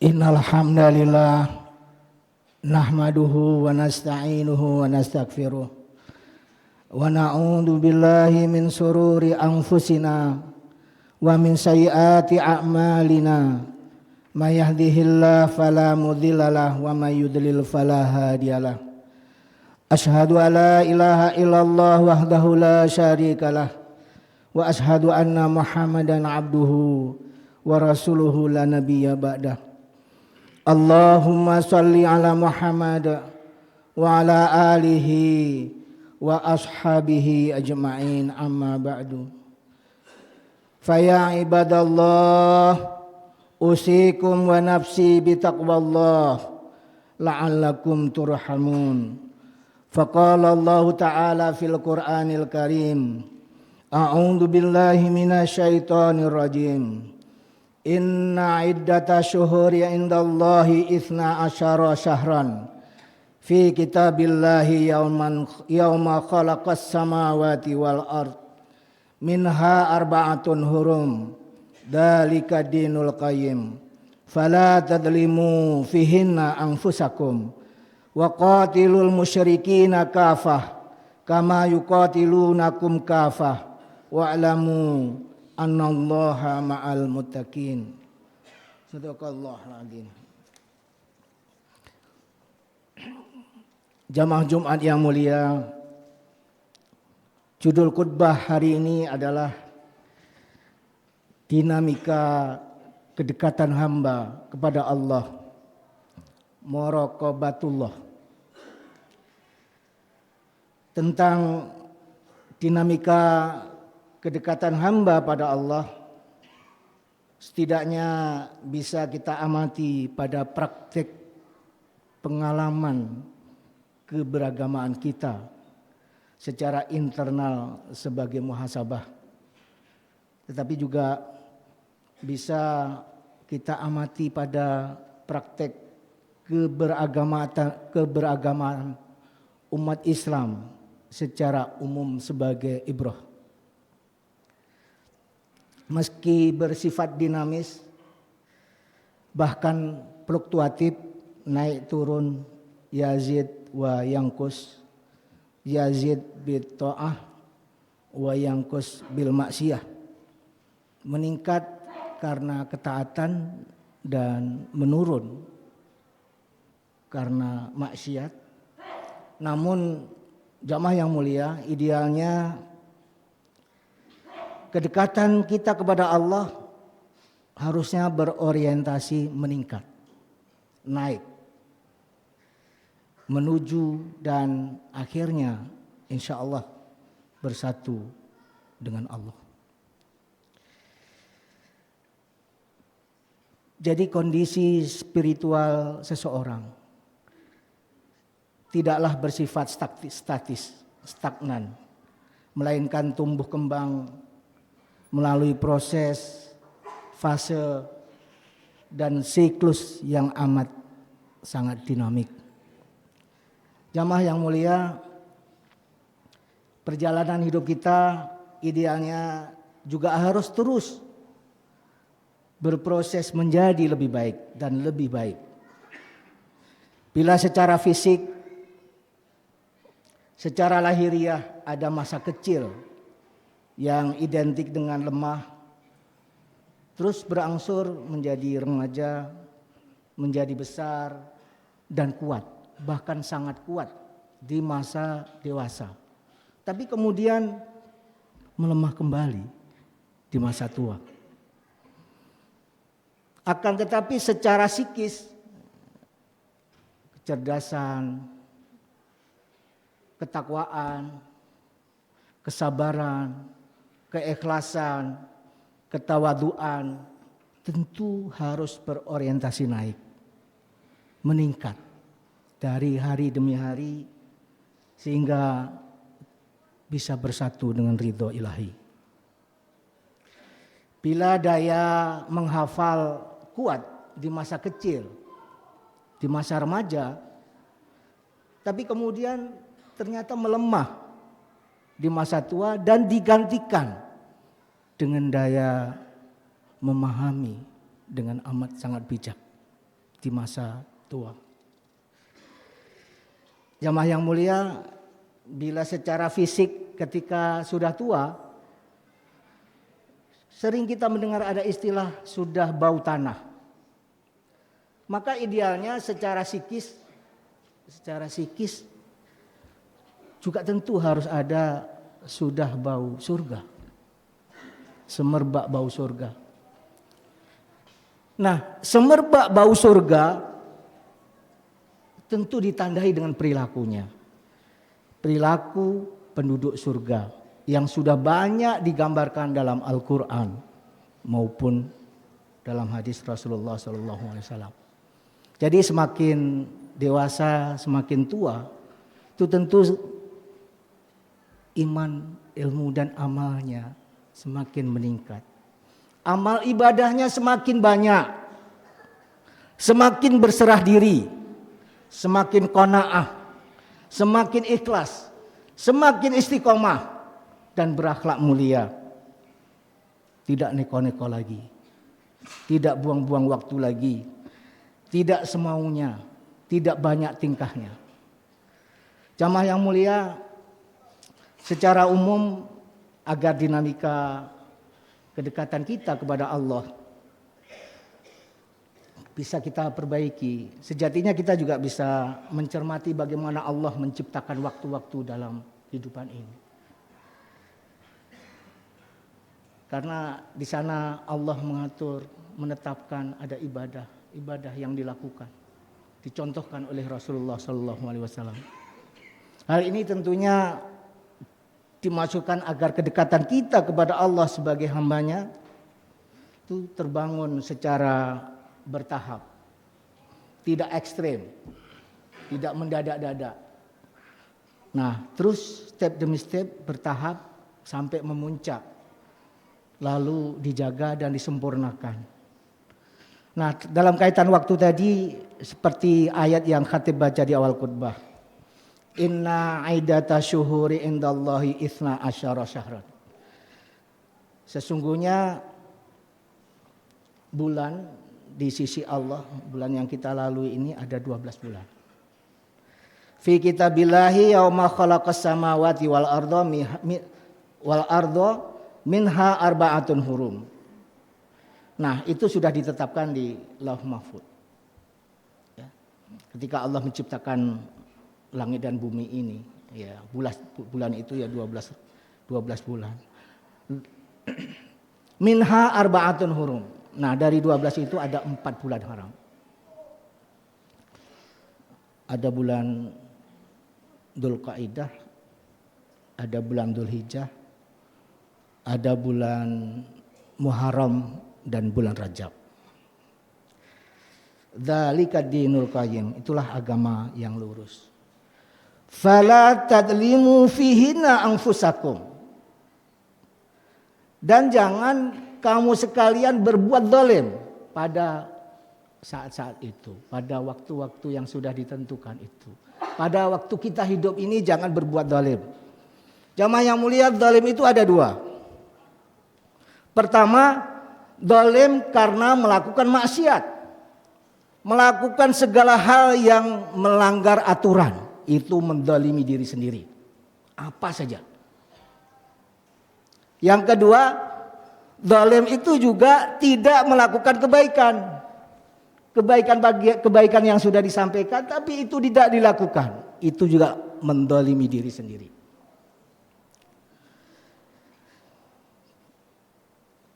Innal hamdalillah nahmaduhu wa nasta'inuhu wa nastaghfiruh wa na'udzu billahi min sururi anfusina wa min sayyiati a'malina may yahdihillahu fala mudhillalah wa may yudlil fala hadiyalah. Asyhadu an la ilaha illallah wahdahu la syarikalah wa asyhadu anna Muhammadan abduhu wa rasuluhu la nabiyya ba'dah. Allahumma salli ala Muhammad wa ala alihi wa ashabihi ajma'in, amma ba'du. Faya ibadallah, usikum wa nafsi bitaqwallah la'allakum turhamun. Faqala Allah ta'ala fil Qur'anil Karim, a'udzu billahi minasyaitonir rajim. Inna iddata syuhuri indallahi ithna asyara syahran fi kitabillahi yawma khalaqas samawati wal ard minha arba'atun hurum dzalika dinul qayyim fala tadlimu fihinna anfusakum wa qatilul musyrikina kafah kama yuqatilunakum kafah wa'lamu annallaha ma'al muttaqin. Sadaqallahul adzim. Jamaah Jumat yang mulia, judul khutbah hari ini adalah dinamika kedekatan hamba kepada Allah, muraqabatullah. Tentang dinamika kedekatan hamba pada Allah setidaknya bisa kita amati pada praktek pengalaman keberagamaan kita secara internal sebagai muhasabah, tetapi juga bisa kita amati pada praktek keberagamaan umat Islam secara umum sebagai ibrah. Meski bersifat dinamis, bahkan fluktuatif, naik turun, yazid wa yanqus, yazid bit ta'ah wa yanqus bil maksiyah, meningkat karena ketaatan dan menurun karena maksiat. Namun jamaah yang mulia, idealnya kedekatan kita kepada Allah harusnya berorientasi meningkat, naik, menuju dan akhirnya insya Allah bersatu dengan Allah. Jadi kondisi spiritual seseorang tidaklah bersifat statis, stagnan, melainkan tumbuh kembang melalui proses, fase, dan siklus yang amat sangat dinamik. Jamaah yang mulia, perjalanan hidup kita idealnya juga harus terus berproses menjadi lebih baik dan lebih baik. Bila secara fisik, secara lahiriah ada masa kecil yang identik dengan lemah, terus berangsur menjadi remaja, menjadi besar dan kuat, bahkan sangat kuat di masa dewasa. Tapi kemudian melemah kembali di masa tua. Akan tetapi secara psikis, kecerdasan, ketakwaan, kesabaran, keikhlasan, ketawaduan tentu harus berorientasi naik, meningkat dari hari demi hari sehingga bisa bersatu dengan ridho ilahi. Bila daya menghafal kuat di masa kecil, di masa remaja, tapi kemudian ternyata melemah di masa tua dan digantikan dengan daya memahami dengan amat sangat bijak. di masa tua. Jamaah yang mulia, bila secara fisik ketika sudah tua, sering kita mendengar ada istilah sudah bau tanah. Maka idealnya secara psikis juga tentu harus ada sudah bau surga. Semerbak bau surga. Nah, semerbak bau surga tentu ditandai dengan perilakunya. Perilaku penduduk surga yang sudah banyak digambarkan dalam Al-Quran maupun dalam hadis Rasulullah SAW. Jadi semakin dewasa, semakin tua, itu tentu iman, ilmu dan amalnya semakin meningkat. Amal ibadahnya semakin banyak, semakin berserah diri, semakin qanaah, semakin ikhlas, semakin istiqomah dan berakhlak mulia. Tidak neko-neko lagi, tidak buang-buang waktu lagi, tidak semaunya, tidak banyak tingkahnya. Jamaah yang mulia, secara umum agar dinamika kedekatan kita kepada Allah bisa kita perbaiki. Sejatinya kita juga bisa mencermati bagaimana Allah menciptakan waktu-waktu dalam kehidupan ini. Karena di sana Allah mengatur, menetapkan ada ibadah yang dilakukan, dicontohkan oleh Rasulullah SAW. Hal ini tentunya dimasukkan agar kedekatan kita kepada Allah sebagai hambanya itu terbangun secara bertahap, tidak ekstrem, tidak mendadak-dadak. Nah, terus step demi step bertahap sampai memuncak, lalu dijaga dan disempurnakan. Nah, dalam kaitan waktu tadi seperti ayat yang khatib baca di awal khutbah. Inna aidata syuhuri indallahi itsna asyara syahran. Sesungguhnya bulan di sisi Allah, bulan yang kita lalui ini ada 12 bulan. Fi kitabillahi yauma khalaqas samawati wal arda minha arba'atun hurum. Nah, itu sudah ditetapkan di Lauh Mahfuz. Ya. Ketika Allah menciptakan langit dan bumi ini, ya, bulan itu ya 12 bulan. Minha arba'atun hurum. Nah, dari 12 itu ada 4 bulan haram. Ada bulan Dzulqa'dah, ada bulan Dzulhijjah, ada bulan Muharram dan bulan Rajab. Dzalika dinul qayyim, itulah agama yang lurus. Fala tadlimu fihinna anfusakum. Dan jangan kamu sekalian berbuat zalim pada saat-saat itu, pada waktu-waktu yang sudah ditentukan itu. Pada waktu kita hidup ini jangan berbuat zalim. Jamaah yang mulia, zalim itu ada 2. Pertama, zalim karena melakukan maksiat. Melakukan segala hal yang melanggar aturan. Itu menzalimi diri sendiri. Apa saja. Yang kedua, zalim itu juga tidak melakukan kebaikan. Kebaikan yang sudah disampaikan tapi itu tidak dilakukan. Itu juga menzalimi diri sendiri.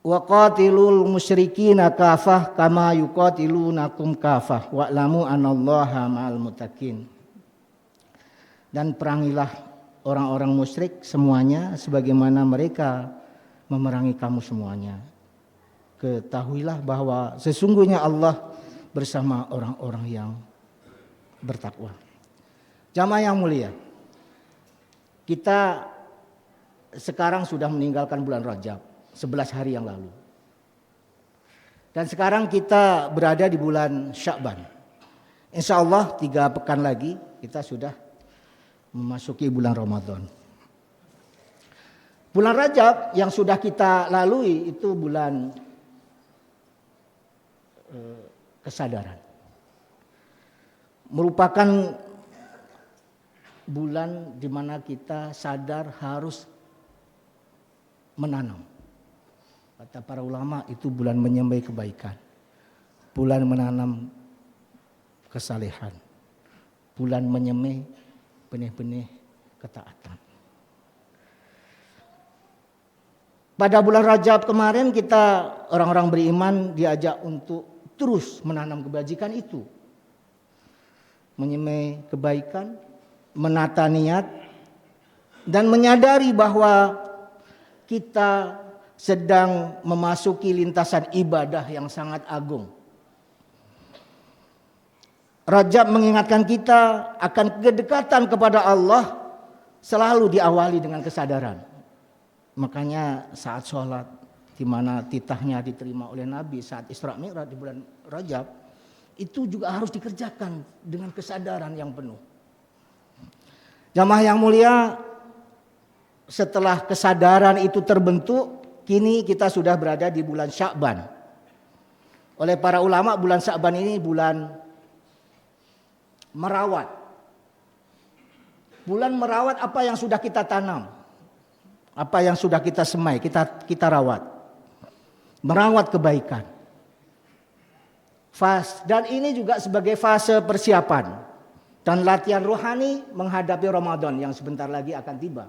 Wa qatilul musyrikina kafah kama yuqatilunakum kafah wa'lamu anallaha ma'al muttaqin. Dan perangilah orang-orang musyrik semuanya sebagaimana mereka memerangi kamu semuanya. Ketahuilah bahwa sesungguhnya Allah bersama orang-orang yang bertakwa. Jamaah yang mulia, kita sekarang sudah meninggalkan bulan Rajab 11 hari yang lalu. Dan sekarang kita berada di bulan Sya'ban. Insya Allah 3 pekan lagi kita sudah memasuki bulan Ramadan. Bulan Rajab yang sudah kita lalui itu bulan kesadaran. merupakan bulan di mana kita sadar harus menanam. Kata para ulama itu bulan menyemai kebaikan, bulan menanam kesalehan, bulan menyemai benih-benih ketaatan. Pada bulan Rajab kemarin kita orang-orang beriman diajak untuk terus menanam kebajikan itu. Menyemai kebaikan, menata niat, dan menyadari bahwa kita sedang memasuki lintasan ibadah yang sangat agung. Rajab mengingatkan kita akan kedekatan kepada Allah selalu diawali dengan kesadaran. Makanya saat sholat, di mana titahnya diterima oleh Nabi saat Isra Mi'raj di bulan Rajab, itu juga harus dikerjakan dengan kesadaran yang penuh. Jamaah yang mulia, setelah kesadaran itu terbentuk, kini kita sudah berada di bulan Sya'ban. Oleh para ulama, bulan Sya'ban ini bulan merawat. Bulan merawat apa yang sudah kita tanam. Apa yang sudah kita semai, kita rawat. Merawat kebaikan. Dan ini juga sebagai fase persiapan dan latihan rohani menghadapi Ramadan yang sebentar lagi akan tiba.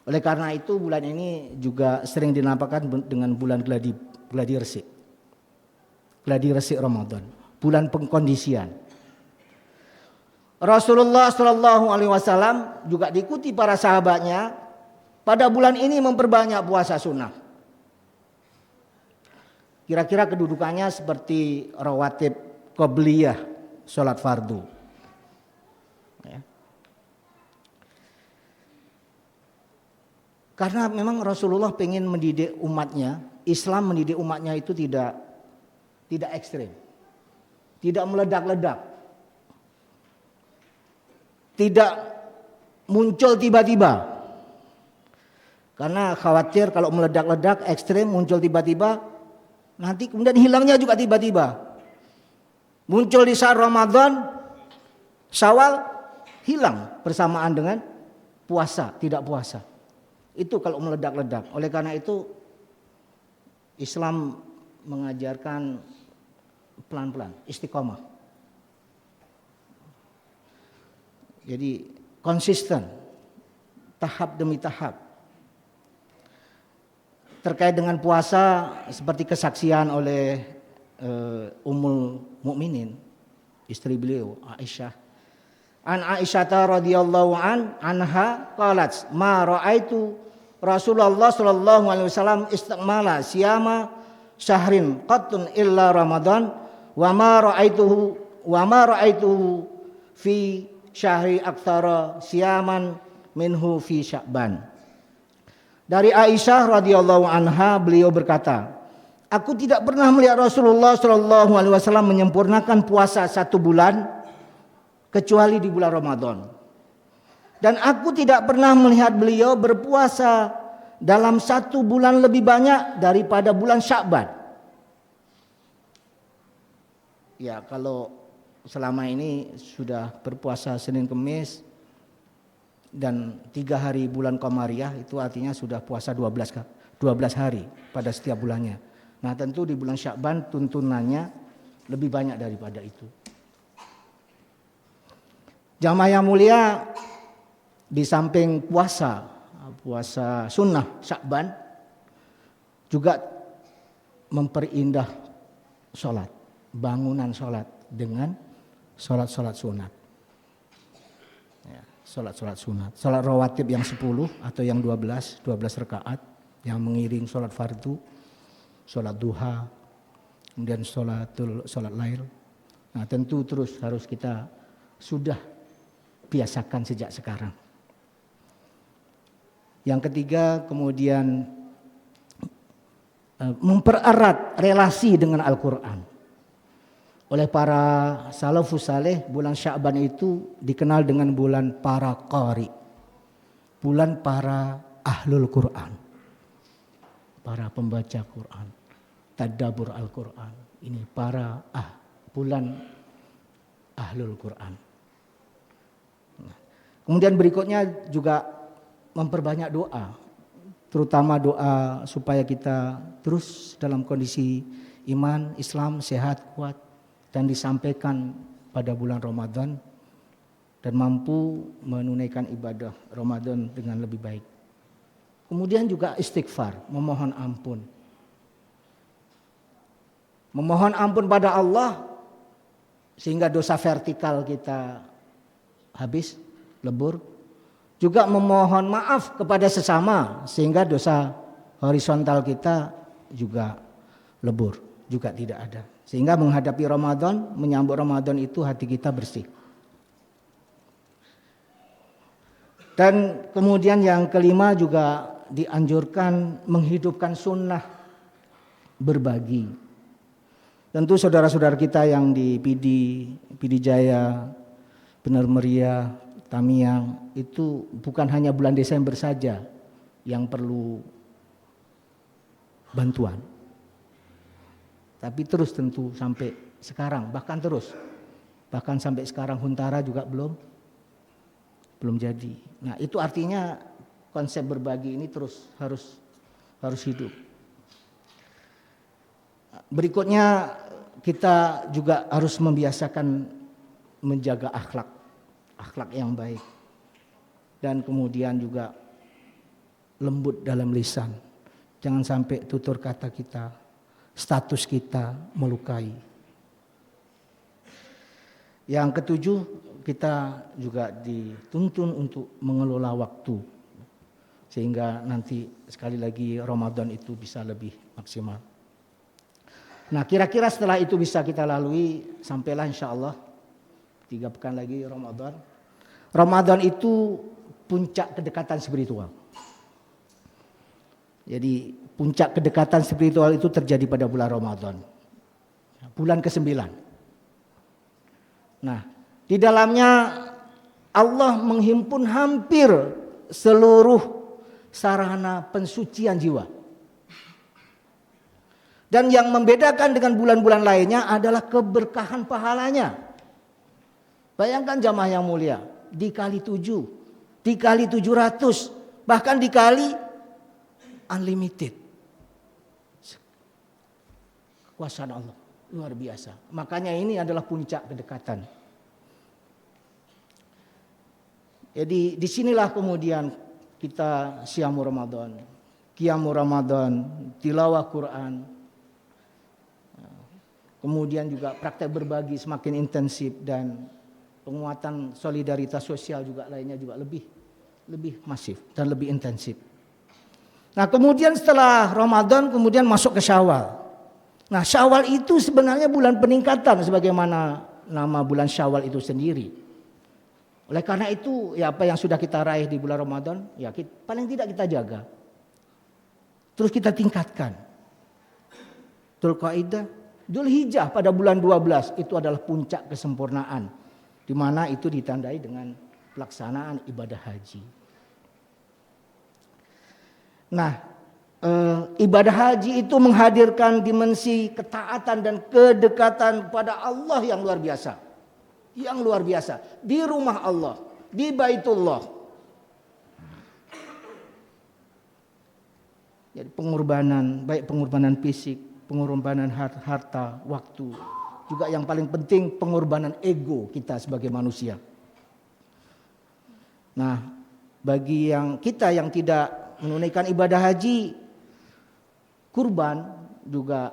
Oleh karena itu bulan ini juga sering dinamakan dengan bulan gladi resik. Gladi resik Ramadan, bulan pengkondisian. Rasulullah SAW juga diikuti para sahabatnya pada bulan ini memperbanyak puasa sunnah. Kira-kira kedudukannya seperti rawatib qobliyah, sholat fardu. Ya. Karena memang Rasulullah pengen mendidik umatnya, Islam mendidik umatnya itu tidak ekstrim, tidak meledak-ledak, tidak muncul tiba-tiba. Karena khawatir kalau meledak-ledak, ekstrim, muncul tiba-tiba, nanti kemudian hilangnya juga tiba-tiba. Muncul di saat Ramadan, Syawal, hilang bersamaan dengan puasa, tidak puasa. Itu kalau meledak-ledak. Oleh karena itu, Islam mengajarkan pelan-pelan, istiqomah. Jadi konsisten, tahap demi tahap. Terkait dengan puasa seperti kesaksian oleh Ummul Mukminin, istri beliau Aisyah. An Aisyah radhiyallahu anha qalat ma raaitu Rasulullah sallallahu alaihi wasallam istakmala siyama syahrin qattun illa Ramadan wa ma raaituhu fi syahri aktsara siyaman minhu fi Sya'ban. Dari Aisyah radhiyallahu anha beliau berkata, aku tidak pernah melihat Rasulullah sallallahu alaihi wasallam menyempurnakan puasa 1 bulan kecuali di bulan Ramadan. Dan aku tidak pernah melihat beliau berpuasa dalam 1 bulan lebih banyak daripada bulan Sya'ban. Ya, kalau selama ini sudah berpuasa Senin Kemis dan 3 hari bulan Qamariyah, itu artinya sudah puasa 12 hari pada setiap bulannya. Nah tentu di bulan Sya'ban tuntunannya lebih banyak daripada itu. Jamaah yang mulia, di samping puasa sunnah Sya'ban juga memperindah sholat, bangunan sholat dengan sholat sunat. Sholat sunat, sholat rawatib yang 10 atau yang 12 rakaat yang mengiring sholat fardu, sholat duha, kemudian sholat lail. Nah tentu terus harus kita sudah biasakan sejak sekarang. Yang ketiga kemudian mempererat relasi dengan Al-Quran. Oleh para salafus saleh, bulan Sya'ban itu dikenal dengan bulan para qari, bulan para ahlul Quran, para pembaca Quran, tadabbur Al-Quran. Ini bulan ahlul Quran. Kemudian berikutnya juga memperbanyak doa, terutama doa supaya kita terus dalam kondisi iman, Islam, sehat, kuat, dan disampaikan pada bulan Ramadan dan mampu menunaikan ibadah Ramadan dengan lebih baik. Kemudian juga istighfar, memohon ampun. Memohon ampun pada Allah sehingga dosa vertikal kita habis, lebur. Juga memohon maaf kepada sesama sehingga dosa horizontal kita juga lebur, juga tidak ada. Sehingga menghadapi Ramadan, menyambut Ramadan itu hati kita bersih. Dan kemudian yang kelima juga dianjurkan menghidupkan sunnah berbagi. Tentu saudara-saudara kita yang di PD Jaya, Benar Meriah, Tamiang itu bukan hanya bulan Desember saja yang perlu bantuan. Tapi terus tentu sampai sekarang, bahkan terus. Bahkan sampai sekarang Huntara juga belum jadi. Nah, itu artinya konsep berbagi ini terus harus hidup. Berikutnya kita juga harus membiasakan menjaga akhlak yang baik. Dan kemudian juga lembut dalam lisan. Jangan sampai tutur kata kita, status kita melukai. Yang ketujuh, kita juga dituntun untuk mengelola waktu. Sehingga nanti sekali lagi Ramadan itu bisa lebih maksimal. Nah, kira-kira setelah itu bisa kita lalui, sampailah insya Allah 3 pekan lagi Ramadan. Ramadan itu puncak kedekatan spiritual. Jadi puncak kedekatan spiritual itu terjadi pada bulan Ramadan. Bulan ke-9. Nah, di dalamnya Allah menghimpun hampir seluruh sarana pensucian jiwa. Dan yang membedakan dengan bulan-bulan lainnya adalah keberkahan pahalanya. Bayangkan jamaah yang mulia, dikali 7, dikali 700, bahkan dikali unlimited. Kekuasaan Allah luar biasa. Makanya ini adalah puncak kedekatan. Jadi disinilah kemudian kita siamu Ramadan, qiyamu Ramadan, tilawah Quran. Kemudian juga praktek berbagi semakin intensif dan penguatan solidaritas sosial juga lainnya juga lebih masif dan lebih intensif. Nah, kemudian setelah Ramadan kemudian masuk ke Syawal. Nah, Syawal itu sebenarnya bulan peningkatan sebagaimana nama bulan Syawal itu sendiri. Oleh karena itu, ya apa yang sudah kita raih di bulan Ramadan, ya paling tidak kita jaga. Terus kita tingkatkan. Dzulqa'dah, Dzulhijjah pada bulan 12 itu adalah puncak kesempurnaan, di mana itu ditandai dengan pelaksanaan ibadah haji. Nah, ibadah haji itu menghadirkan dimensi ketaatan dan kedekatan kepada Allah yang luar biasa. Yang luar biasa. Di rumah Allah, di Baitullah. Jadi pengorbanan, baik pengorbanan fisik, pengorbanan harta, waktu. Juga yang paling penting pengorbanan ego kita sebagai manusia. Nah, bagi kita yang tidak menunaikan ibadah haji, kurban juga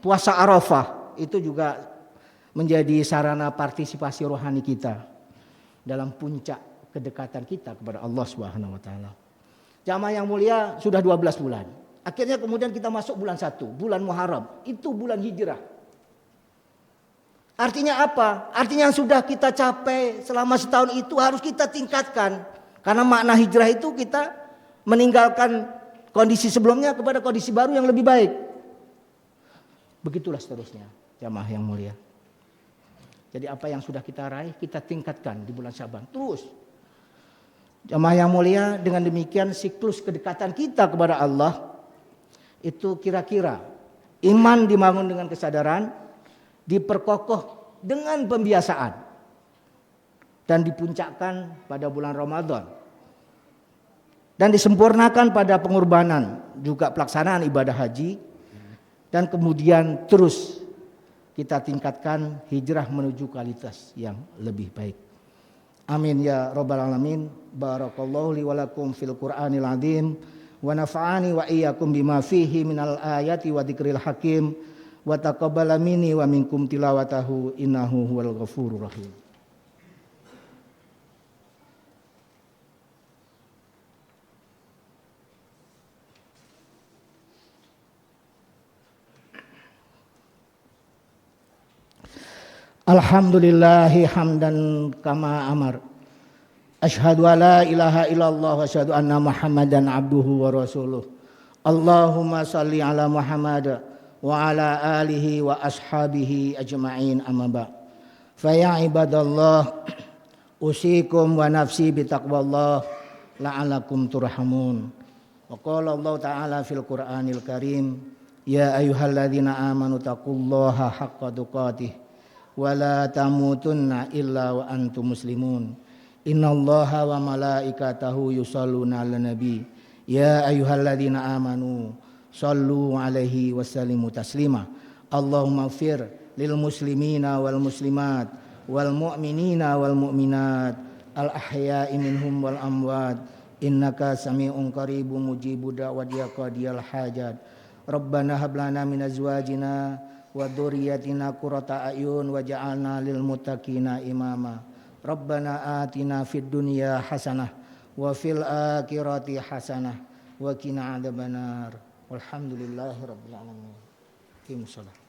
puasa Arafah itu juga menjadi sarana partisipasi rohani kita dalam puncak kedekatan kita kepada Allah Subhanahu wa taala. Jamaah yang mulia, sudah 12 bulan. Akhirnya kemudian kita masuk bulan 1, bulan Muharram. Itu bulan hijrah. Artinya apa? Artinya yang sudah kita capai selama setahun itu harus kita tingkatkan. Karena makna hijrah itu kita meninggalkan kondisi sebelumnya kepada kondisi baru yang lebih baik. Begitulah seterusnya, jamaah yang mulia. Jadi apa yang sudah kita raih kita tingkatkan di bulan Syaban. Terus. Jamaah yang mulia, dengan demikian siklus kedekatan kita kepada Allah itu kira-kira iman dibangun dengan kesadaran, diperkokoh dengan pembiasaan dan dipuncakkan pada bulan Ramadan dan disempurnakan pada pengorbanan juga pelaksanaan ibadah haji, dan kemudian terus kita tingkatkan hijrah menuju kualitas yang lebih baik. Amin ya rabbal alamin. Barakallahu li wa lakum fil Qur'anil azim wa nafa'ani wa iyyakum bima fihi minal ayati wa dzikril hakim wa taqabbala minni wa minkum tilawatahu innahu huwal ghafurur rahim. Alhamdulillahi hamdan kama amar. Asyhadu alla ilaha illallah wa asyhadu anna Muhammadan abduhu wa rasuluh. Allahumma salli ala Muhammad wa ala alihi wa ashabihi ajma'in amma ba'. Fa ya ibadallah usikum wa nafsi bi taqwallah la'alakum turhamun. Wa qala Allah ta'ala fil Qur'anil Karim, ya ayyuhalladzina amanu taqullaha haqqa tuqatih wala tamutunna illa wa antum muslimun. Innallaha wa malaikatahu yusholluna 'alan nabi ya ayyuhalladzina amanu shallu 'alaihi wasallimu taslima. Allahumma ighfir lil muslimina wal muslimat wal mu'minina wal mu'minat al ahya'i minhum wal amwat innaka sami'un qaribun mujibud da'wati ya qadiyal hajat. Rabbana hab lana min azwajina wa dzurriyyatina qurrata a'yun waj'alna lil muttaqina imama. Rabbana atina fid dunya hasanah wa fil akhirati hasanah wa qina adzabannar. Walhamdulillahirabbil alamin. Qim shalah.